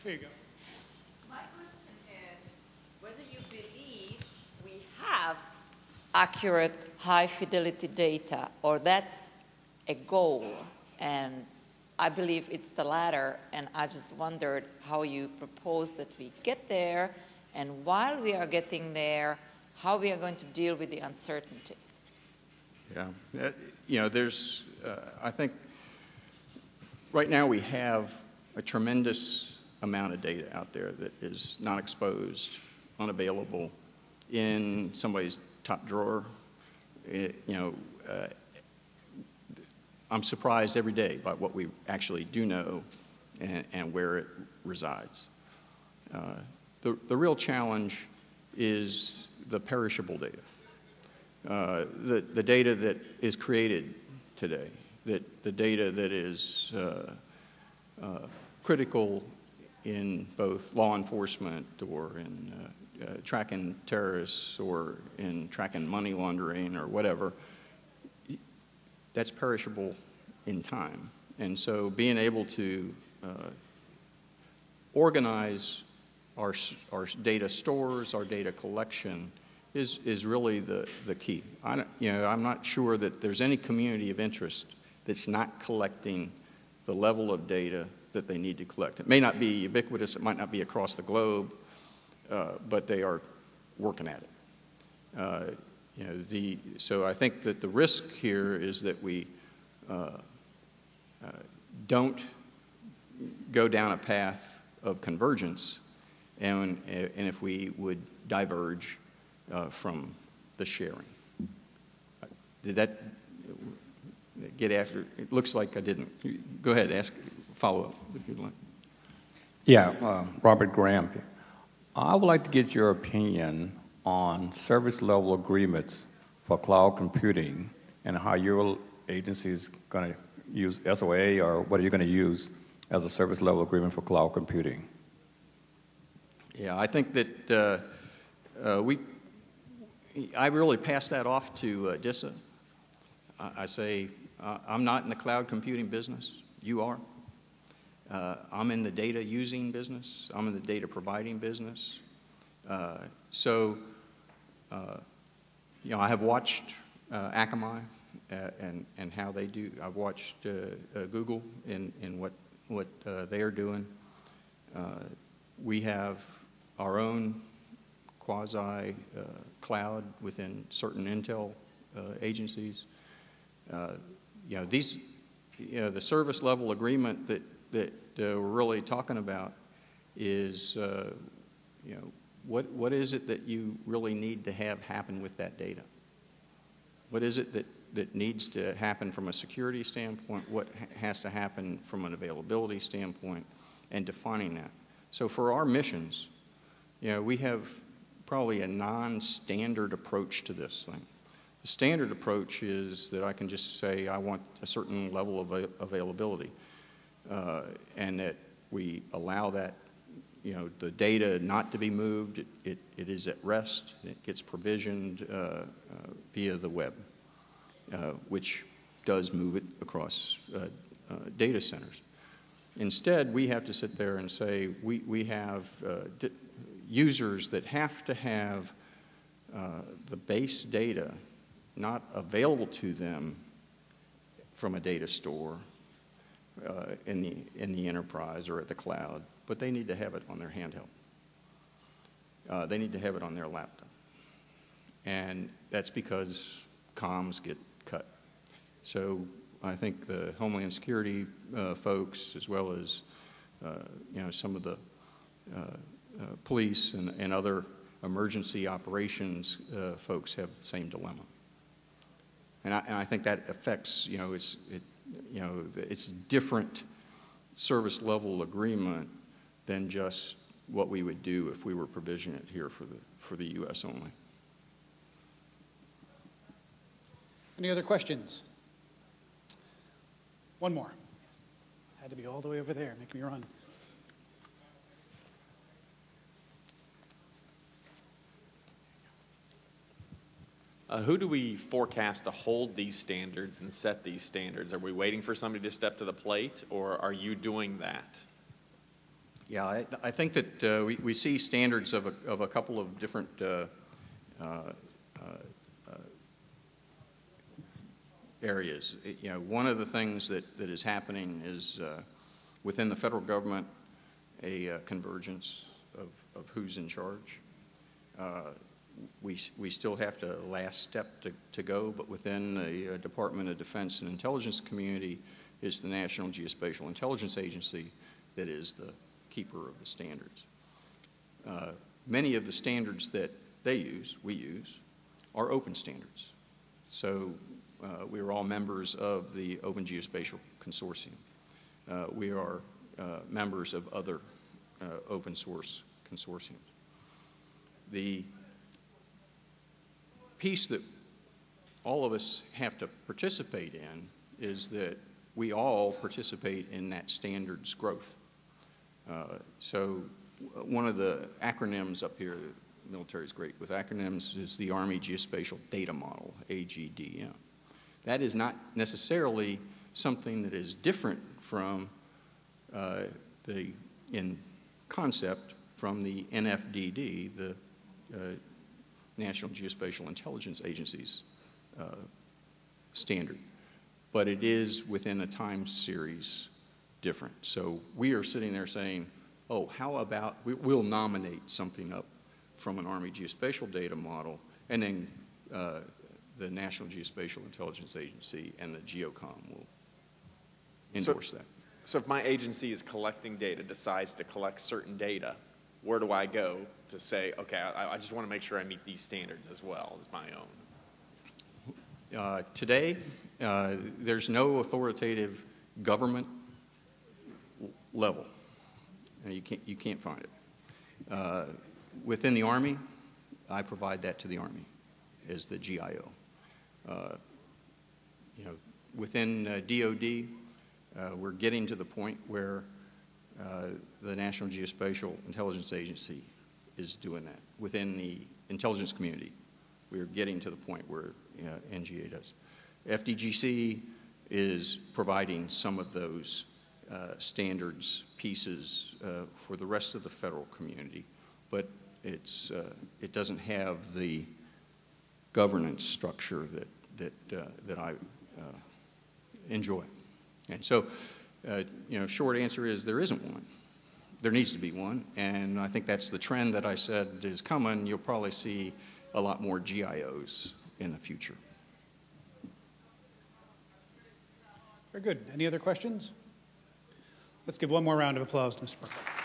Here you go. My question is whether you believe we have accurate, high-fidelity data, or that's a goal. And I believe it's the latter, and I just wondered how you propose that we get there, and while we are getting there, how we are going to deal with the uncertainty. Yeah, you know, there's, I think right now we have a tremendous amount of data out there that is not exposed, unavailable, in somebody's top drawer. I'm surprised every day by what we actually do know and where it resides. The real challenge is the perishable data. The data that is created today, the data that is critical in both law enforcement or in tracking terrorists or in tracking money laundering or whatever, that's perishable in time. And so being able to organize our data stores, our data collection, is really the key. I'm not sure that there's any community of interest that's not collecting the level of data that they need to collect. It may not be ubiquitous, it might not be across the globe, but they are working at it. So I think that the risk here is that we don't go down a path of convergence, and if we would diverge from the sharing. Did that get after? It looks like I didn't. Go ahead, follow up if you'd like. Yeah, Robert Graham. I would like to get your opinion on service level agreements for cloud computing and how your agency is going to use SOA, or what are you going to use as a service level agreement for cloud computing? Yeah, I think that I really pass that off to DISA. I say, I'm not in the cloud computing business. You are. I'm in the data using business. I'm in the data providing business. I have watched Akamai and how they do. I've watched Google in what they are doing. We have our own quasi cloud within certain intel agencies. The service level agreement that we're really talking about is, what is it that you really need to have happen with that data? What is it that needs to happen from a security standpoint? What has to happen from an availability standpoint? And defining that. So for our missions, we have probably a non-standard approach to this thing. The standard approach is that I can just say I want a certain level of availability, and that we allow that, the data not to be moved. It is at rest. It gets provisioned via the web, which does move it across data centers. Instead, we have to sit there and say we have users that have to have the base data not available to them from a data store in the enterprise or at the cloud, but they need to have it on their handheld. They need to have it on their laptop. And that's because comms get cut. So I think the Homeland Security folks, as well as some of the police and other emergency operations folks have the same dilemma. And I think that affects, it's different service level agreement than just what we would do if we were provisioning it here for the U.S. only. Any other questions? One more. Had to be all the way over there, make me run. Who do we forecast to hold these standards and set these standards? Are we waiting for somebody to step to the plate, or are you doing that? Yeah, I think that we see standards of a couple of different areas. You know, one of the things that is happening is within the federal government a convergence of who's in charge. We still have the last step to go, but within the Department of Defense and Intelligence community is the National Geospatial-Intelligence Agency that is the keeper of the standards. Many of the standards that we use, are open standards. So we are all members of the Open Geospatial Consortium. We are members of other open source consortiums. The piece that all of us have to participate in is that we all participate in that standards growth. So one of the acronyms up here, the military is great with acronyms, is the Army Geospatial Data Model, AGDM. That is not necessarily something that is different from in concept from the NFDD, the National Geospatial-Intelligence Agency's standard. But it is within a time series different. So we are sitting there saying, oh, how about we'll nominate something up from an Army Geospatial Data Model, and then the National Geospatial-Intelligence Agency and the GEOCOM will endorse that. So if my agency is collecting data, decides to collect certain data, where do I go to say, okay, I just want to make sure I meet these standards as well as my own? Today, there's no authoritative government level. You can't find it. Within the Army, I provide that to the Army as the GIO. You know, within DOD, we're getting to the point where the National Geospatial-Intelligence Agency is doing that. Within the intelligence community, we're getting to the point where NGA does. FDGC is providing some of those standards pieces for the rest of the federal community, but it doesn't have the governance structure that I enjoy. And so, you know, short answer is there isn't one. There needs to be one, and I think that's the trend that I said is coming. You'll probably see a lot more GIOs in the future. Very good. Any other questions? Let's give one more round of applause to Mr. Burkhardt.